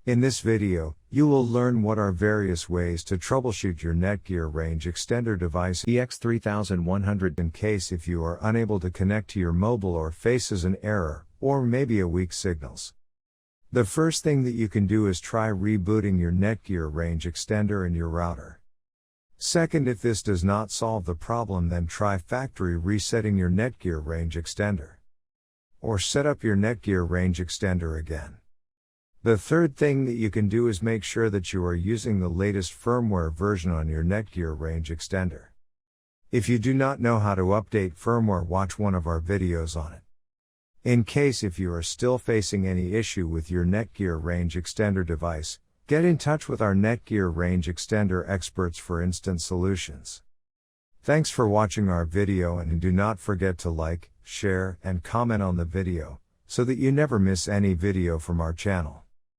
In this video, you will learn what are various ways to troubleshoot your Netgear Range Extender device EX3110 in case if you are unable to connect to your mobile or faces an error, or maybe a weak signals. The first thing that you can do is try rebooting your Netgear Range Extender and your router. Second, if this does not solve the problem, then try factory resetting your Netgear Range Extender. Or set up your Netgear Range Extender again. The third thing that you can do is make sure that you are using the latest firmware version on your Netgear Range Extender. If you do not know how to update firmware, watch one of our videos on it. In case if you are still facing any issue with your Netgear Range Extender device, get in touch with our Netgear Range Extender experts for instant solutions. Thanks for watching our video, and do not forget to like, share, and comment on the video, so that you never miss any video from our channel.